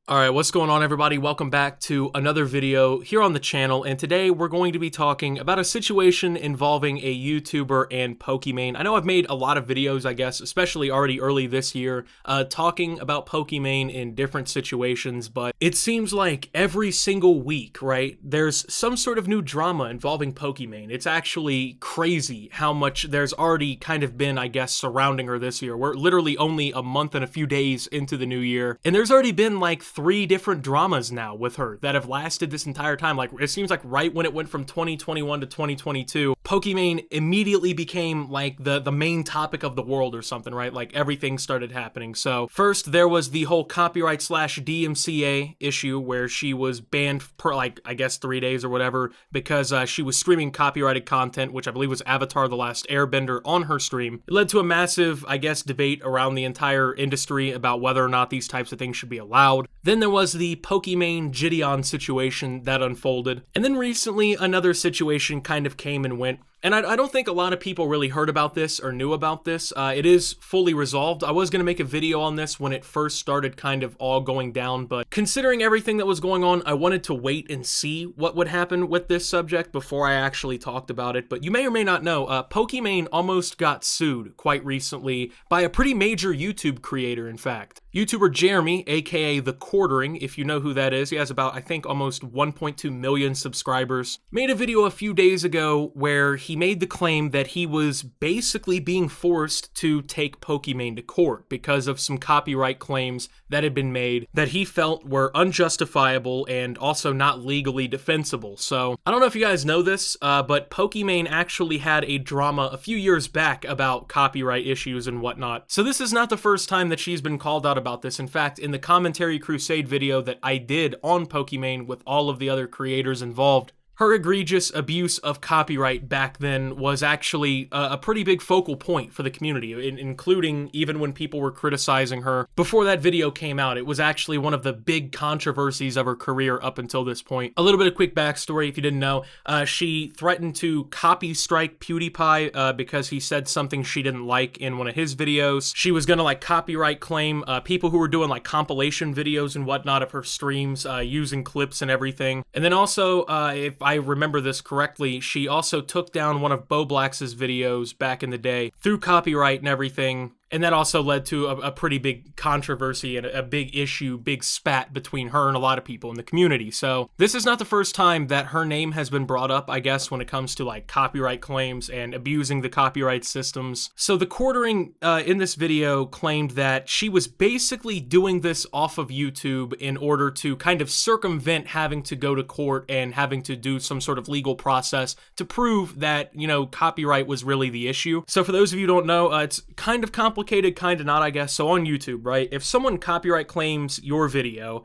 Alright, what's going on everybody? Welcome back to another video here on the channel, and today we're going to be talking about a situation involving a YouTuber and Pokimane. I know I've made a lot of videos, I guess, especially already early this year, talking about Pokimane in different situations, but it seems like every single week, right, there's some sort of new drama involving Pokimane. It's actually crazy how much there's already kind of been, I guess, surrounding her this year. We're literally only a month and a few days into the new year, and there's already been like 3 different dramas now with her that have lasted this entire time. Like, it seems like right when it went from 2021 to 2022, Pokimane immediately became like the main topic of the world or something, right? Like, everything started happening. So first there was the whole copyright slash DMCA issue where she was banned for like, I guess 3 days or whatever, because she was streaming copyrighted content, which I believe was Avatar: The Last Airbender, on her stream. It led to a massive, I guess, debate around the entire industry about whether or not these types of things should be allowed. Then there was the Pokimane Gideon situation that unfolded. And then recently another situation kind of came and went. And I don't think a lot of people really heard about this or knew about this. It is fully resolved. I was going to make a video on this when it first started kind of all going down, but considering everything that was going on, I wanted to wait and see what would happen with this subject before I actually talked about it. But you may or may not know, Pokimane almost got sued quite recently by a pretty major YouTube creator, in fact. YouTuber Jeremy, aka The Quartering, if you know who that is. He has about, I think, almost 1.2 million subscribers. Made a video a few days ago where he made the claim that he was basically being forced to take Pokimane to court because of some copyright claims that had been made that he felt were unjustifiable and also not legally defensible. So, I don't know if you guys know this, but Pokimane actually had a drama a few years back about copyright issues and whatnot. So this is not the first time that she's been called out about this. In fact, in the Commentary Crusade video that I did on Pokimane with all of the other creators involved, her egregious abuse of copyright back then was actually a pretty big focal point for the community, including even when people were criticizing her. Before that video came out, it was actually one of the big controversies of her career up until this point. A little bit of quick backstory if you didn't know. She threatened to copy strike PewDiePie because he said something she didn't like in one of his videos. She was gonna like copyright claim people who were doing like compilation videos and whatnot of her streams using clips and everything. And then also, if I remember this correctly, she also took down one of Bo Blacks's videos back in the day through copyright and everything. And that also led to a pretty big controversy and a big issue, big spat between her and a lot of people in the community. So this is not the first time that her name has been brought up, I guess, when it comes to like copyright claims and abusing the copyright systems. So the Quartering in this video claimed that she was basically doing this off of YouTube in order to kind of circumvent having to go to court and having to do some sort of legal process to prove that, you know, copyright was really the issue. So for those of you who don't know, it's kind of complicated, kind of not, I guess. So on YouTube, right, if someone copyright claims your video,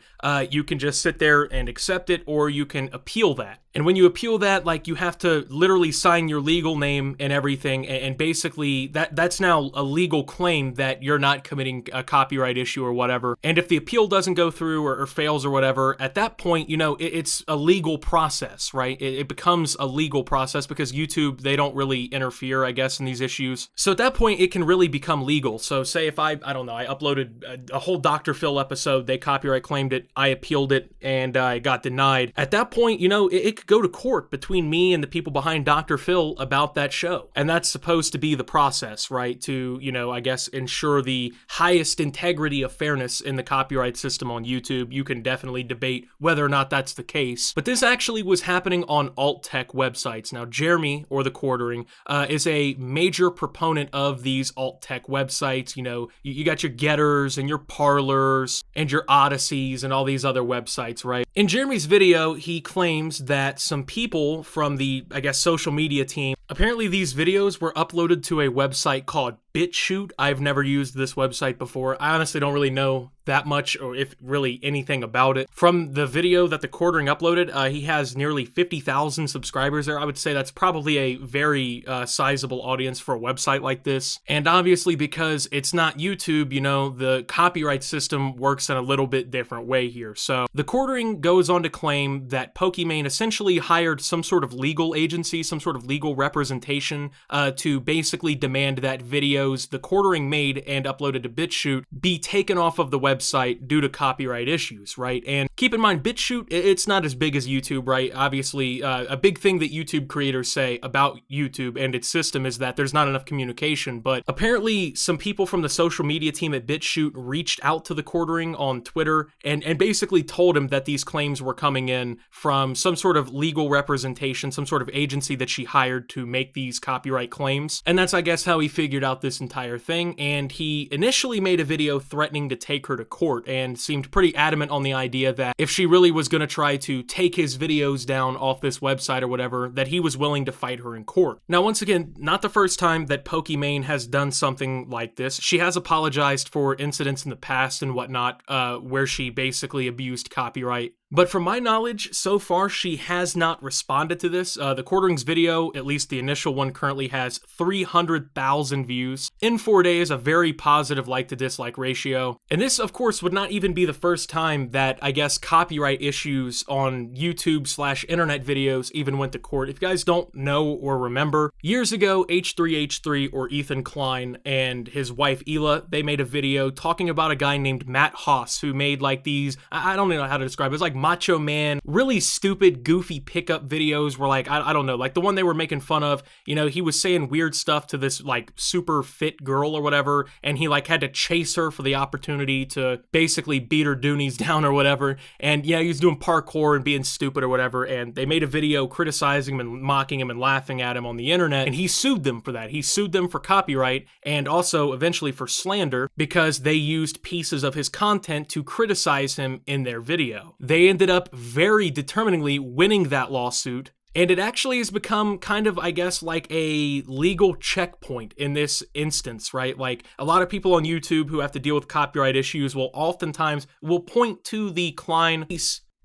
you can just sit there and accept it, or you can appeal that. And when you appeal that, like, you have to literally sign your legal name and everything, and basically that's now a legal claim that you're not committing a copyright issue or whatever. And if the appeal doesn't go through or fails or whatever, at that point, you know, it's a legal process, right? It becomes a legal process because YouTube, they don't really interfere, I guess, in these issues. So at that point, it can really become legal. So say if I don't know, I uploaded a whole Dr. Phil episode, they copyright claimed it, I appealed it, and I got denied. At that point, you know, it could go to court between me and the people behind Dr. Phil about that show. And that's supposed to be the process, right? To, you know, I guess ensure the highest integrity of fairness in the copyright system on YouTube. You can definitely debate whether or not that's the case. But this actually was happening on alt tech websites. Now, Jeremy, or The Quartering, is a major proponent of these alt tech websites. You know, you got your Getters and your Parlors and your Odysseys and all these other websites, right? In Jeremy's video, he claims that some people from the, I guess, social media team, apparently these videos were uploaded to a website called BitChute. I've never used this website before. I honestly don't really know that much, or if really anything about it. From the video that The Quartering uploaded, he has nearly 50,000 subscribers there. I would say that's probably a very sizable audience for a website like this. And obviously, because it's not YouTube, you know, the copyright system works in a little bit different way here. So The Quartering goes on to claim that Pokimane essentially hired some sort of legal agency, some sort of legal representation, to basically demand that videos the quartering made and uploaded to BitChute be taken off of the website due to copyright issues, right? And keep in mind, BitChute, it's not as big as YouTube, right? Obviously, a big thing that YouTube creators say about YouTube and its system is that there's not enough communication, but apparently some people from the social media team at BitChute reached out to the quartering on Twitter and basically told him that these claims were coming in from some sort of legal representation, some sort of agency that she hired to make these copyright claims. And that's, I guess, how he figured out this entire thing. And he initially made a video threatening to take her to court and seemed pretty adamant on the idea that if she really was going to try to take his videos down off this website or whatever, that he was willing to fight her in court. Now, once again, not the first time that Pokimane has done something like this. She has apologized for incidents in the past and whatnot, where she basically abused copyright. But from my knowledge, so far, she has not responded to this. The quartering's video, at least the initial one, currently has 300,000 views. In 4 days, a very positive like to dislike ratio. And this, of course, would not even be the first time that, I guess, copyright issues on YouTube/internet videos even went to court. If you guys don't know or remember, years ago, H3H3, or Ethan Klein, and his wife, Ela, they made a video talking about a guy named Matt Haas, who made like these, I don't know how to describe it, it's like Macho Man, really stupid, goofy pickup videos where like, I don't know, like the one they were making fun of, you know, he was saying weird stuff to this like super fit girl or whatever, and he like had to chase her for the opportunity to basically beat her doonies down or whatever, and yeah, he was doing parkour and being stupid or whatever, and they made a video criticizing him and mocking him and laughing at him on the internet, and he sued them for that. He sued them for copyright and also eventually for slander because they used pieces of his content to criticize him in their video. They ended up very determiningly winning that lawsuit, and it actually has become kind of, I guess, like a legal checkpoint in this instance, right? Like, a lot of people on YouTube who have to deal with copyright issues will oftentimes point to the Klein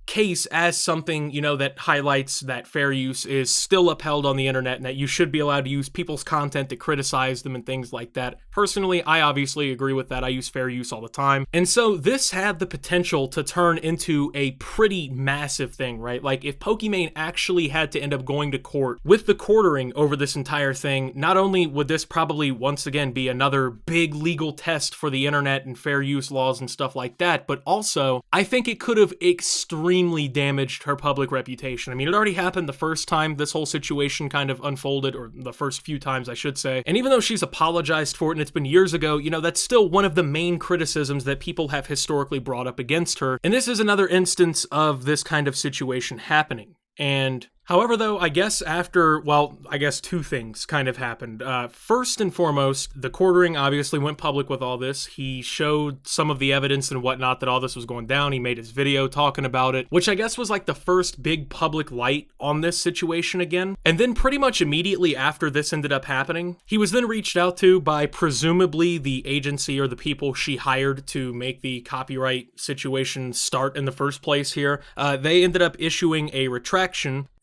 case as something, you know, that highlights that fair use is still upheld on the internet and that you should be allowed to use people's content to criticize them and things like that. Personally, I obviously agree with that. I use fair use all the time. And so this had the potential to turn into a pretty massive thing, right? Like if Pokimane actually had to end up going to court with the quartering over this entire thing, not only would this probably once again be another big legal test for the internet and fair use laws and stuff like that, but also I think it could have extremely damaged her public reputation. I mean, it already happened the first time this whole situation kind of unfolded, or the first few times, I should say. And even though she's apologized for it and it's been years ago, you know, that's still one of the main criticisms that people have historically brought up against her. And this is another instance of this kind of situation happening. And however, though, I guess after, well, I guess two things kind of happened. First and foremost, the quartering obviously went public with all this. He showed some of the evidence and whatnot that all this was going down. He made his video talking about it, which I guess was like the first big public light on this situation again. And then pretty much immediately after this ended up happening, he was then reached out to by presumably the agency or the people she hired to make the copyright situation start in the first place here. They ended up issuing a retraction.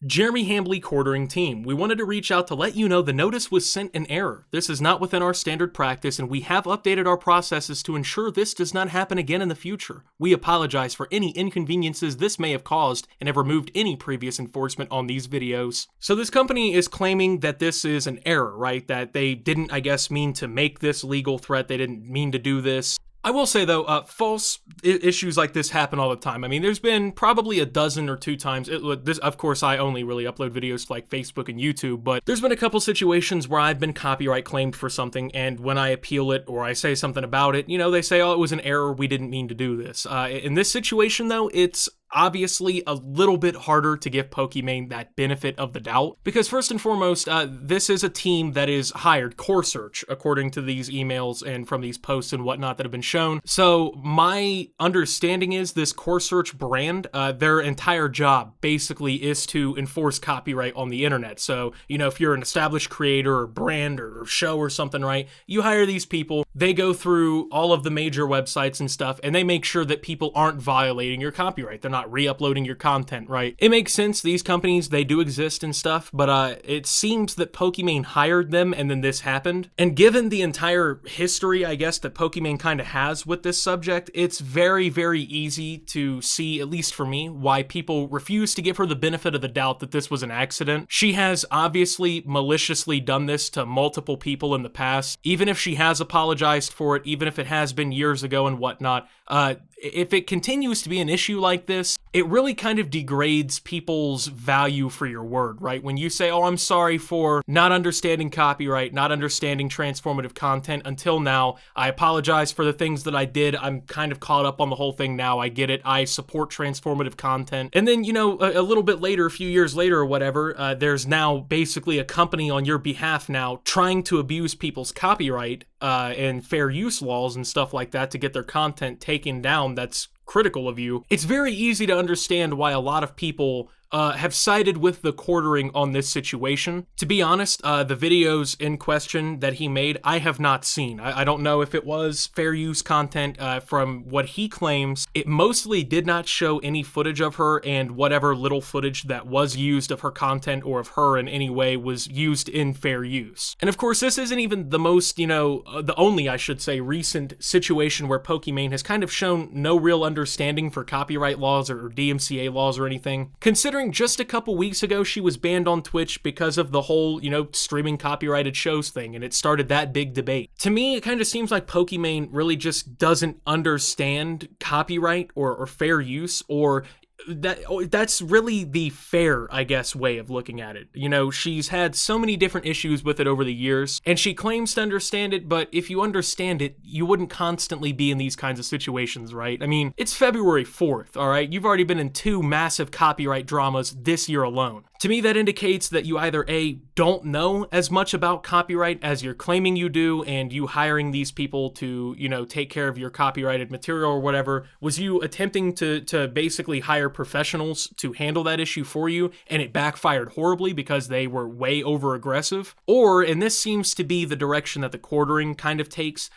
Jeremy Hambly quartering team. We wanted to reach out to let you know the notice was sent in error. This is not within our standard practice, and we have updated our processes to ensure this does not happen again in the future. We apologize for any inconveniences this may have caused and have removed any previous enforcement on these videos. So this company is claiming that this is an error, right? That they didn't, I guess, mean to make this legal threat. They didn't mean to do this. I will say, though, false issues like this happen all the time. I mean, there's been probably a dozen or two times. Of course, I only really upload videos to like Facebook and YouTube, but there's been a couple situations where I've been copyright claimed for something, and when I appeal it or I say something about it, you know, they say, oh, it was an error. We didn't mean to do this. In this situation, though, it's obviously a little bit harder to give Pokimane that benefit of the doubt, because first and foremost, this is a team that is hired, Core Search, according to these emails and from these posts and whatnot that have been shown. So my understanding is this Core Search brand, their entire job basically is to enforce copyright on the internet. So, you know, if you're an established creator or brand or show or something, right, you hire these people they go through all of the major websites and stuff, and they make sure that people aren't violating your copyright. They're not re-uploading your content, right? It makes sense. These companies, they do exist and stuff, but it seems that Pokimane hired them and then this happened. And given the entire history, I guess, that Pokimane kind of has with this subject, it's very, very easy to see, at least for me, why people refuse to give her the benefit of the doubt that this was an accident. She has obviously maliciously done this to multiple people in the past. Even if she has apologized for it, even if it has been years ago and whatnot, if it continues to be an issue like this, it really kind of degrades people's value for your word, right? When you say, oh, I'm sorry for not understanding copyright, not understanding transformative content until now, I apologize for the things that I did, I'm kind of caught up on the whole thing now, I get it, I support transformative content. And then, you know, a little bit later, a few years later or whatever, there's now basically a company on your behalf now trying to abuse people's copyright and fair use laws and stuff like that to get their content taken down that's critical of you. It's very easy to understand why a lot of people have sided with the quartering on this situation. To be honest, the videos in question that he made, I have not seen. I don't know if it was fair use content. From what he claims, it mostly did not show any footage of her, and whatever little footage that was used of her content or of her in any way was used in fair use. And of course, this isn't even the most, you know, the only, I should say, recent situation where Pokimane has kind of shown no real understanding for copyright laws or DMCA laws or anything. Considering just a couple weeks ago she was banned on Twitch because of the whole, you know, streaming copyrighted shows thing, and it started that big debate. To me, it kind of seems like Pokimane really just doesn't understand copyright or fair use, or that's really the fair, I guess, way of looking at it. You know, she's had so many different issues with it over the years, and she claims to understand it, but if you understand it, you wouldn't constantly be in these kinds of situations, right? I mean, it's February 4th, all right? You've already been in 2 massive copyright dramas this year alone. To me, that indicates that you either A, don't know as much about copyright as you're claiming you do, and you hiring these people to, you know, take care of your copyrighted material or whatever, was you attempting to basically hire professionals to handle that issue for you, and it backfired horribly because they were way over aggressive. Or, and this seems to be the direction that the quartering kind of takes,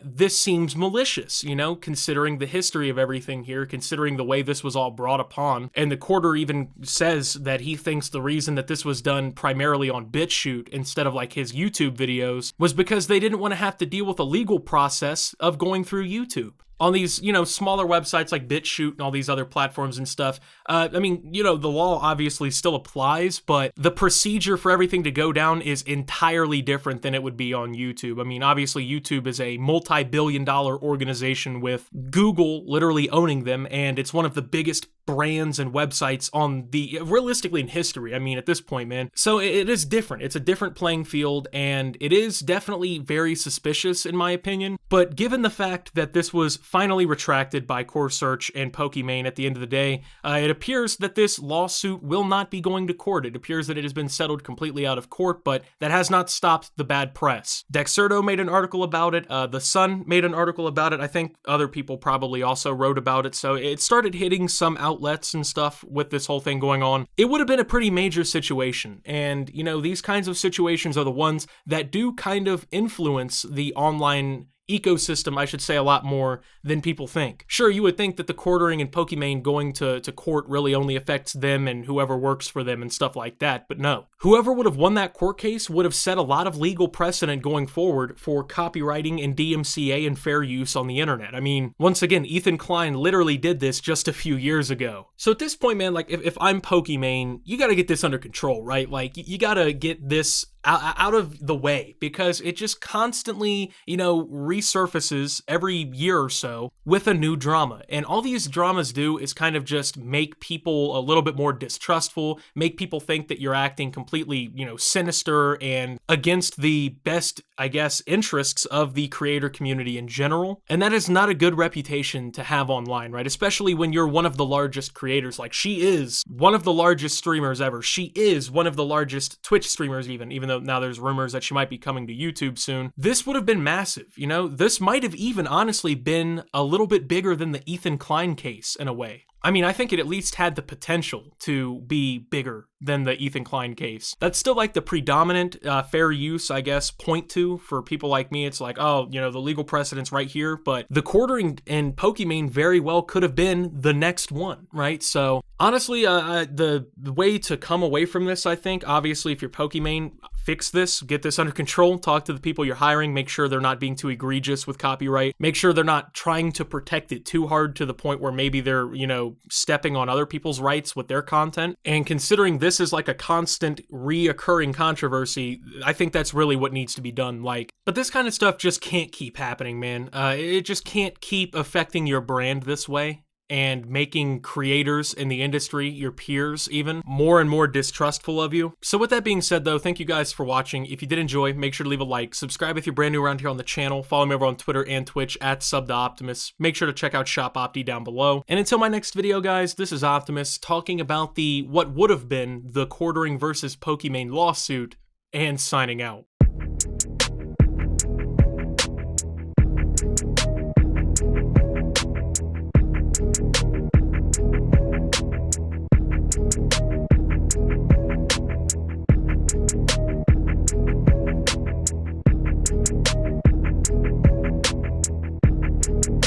this seems malicious, you know, considering the history of everything here, considering the way this was all brought upon. And the quarter even says that he thinks the reason that this was done primarily on BitChute instead of like his YouTube videos was because they didn't want to have to deal with a legal process of going through YouTube. On these, you know, smaller websites like BitChute and all these other platforms and stuff, I mean, you know, the law obviously still applies, but the procedure for everything to go down is entirely different than it would be on YouTube. I mean, obviously YouTube is a multi-billion-dollar organization with Google literally owning them, and it's one of the biggest brands and websites on the, realistically in history, I mean, at this point, man. So it is different. It's a different playing field, and it is definitely very suspicious in my opinion. But given the fact that this was finally retracted by Core Search and Pokimane at the end of the day, it appears that this lawsuit will not be going to court. It appears that it has been settled completely out of court, but that has not stopped the bad press. Dexerto made an article about it. The Sun made an article about it. I think other people probably also wrote about it. So it started hitting some outlets and stuff with this whole thing going on. It would have been a pretty major situation. And, you know, these kinds of situations are the ones that do kind of influence the online ecosystem, I should say, a lot more than people think. Sure, you would think that the quartering and Pokimane going to court really only affects them and whoever works for them and stuff like that, but no. Whoever would have won that court case would have set a lot of legal precedent going forward for copywriting and DMCA and fair use on the internet. I mean, once again, Ethan Klein literally did this just a few years ago. So at this point, man, like, if I'm Pokimane, you gotta get this under control, right? Like, you gotta get this out of the way, because it just constantly, you know, resurfaces every year or so with a new drama. And all these dramas do is kind of just make people a little bit more distrustful, make people think that you're acting completely, you know, sinister and against the best, I guess, interests of the creator community in general. And that is not a good reputation to have online, right? Especially when you're one of the largest creators. Like, she is one of the largest streamers ever. She is one of the largest Twitch streamers even though now there's rumors that she might be coming to YouTube soon. This would have been massive, you know? This might have even honestly been a little bit bigger than the Ethan Klein case in a way. I mean, I think it at least had the potential to be bigger than the Ethan Klein case. That's still like the predominant fair use, I guess, point to for people like me. It's like, oh, you know, the legal precedent's right here, but the quartering in Pokimane very well could have been the next one, right? So honestly, the way to come away from this, I think, obviously, if you're Pokimane, fix this, get this under control, talk to the people you're hiring, make sure they're not being too egregious with copyright, make sure they're not trying to protect it too hard to the point where maybe they're, you know, stepping on other people's rights with their content. And considering this is like a constant reoccurring controversy, I think that's really what needs to be done. Like, but this kind of stuff just can't keep happening, man. It just can't keep affecting your brand this way and making creators in the industry, your peers even, more and more distrustful of you. So with that being said though, thank you guys for watching. If you did enjoy, make sure to leave a like, subscribe if you're brand new around here on the channel, follow me over on Twitter and Twitch at @SubToOptimus. Make sure to check out Shop Opti down below. And until my next video, guys, this is Optimus talking about what would have been the quartering versus Pokimane lawsuit, and signing out.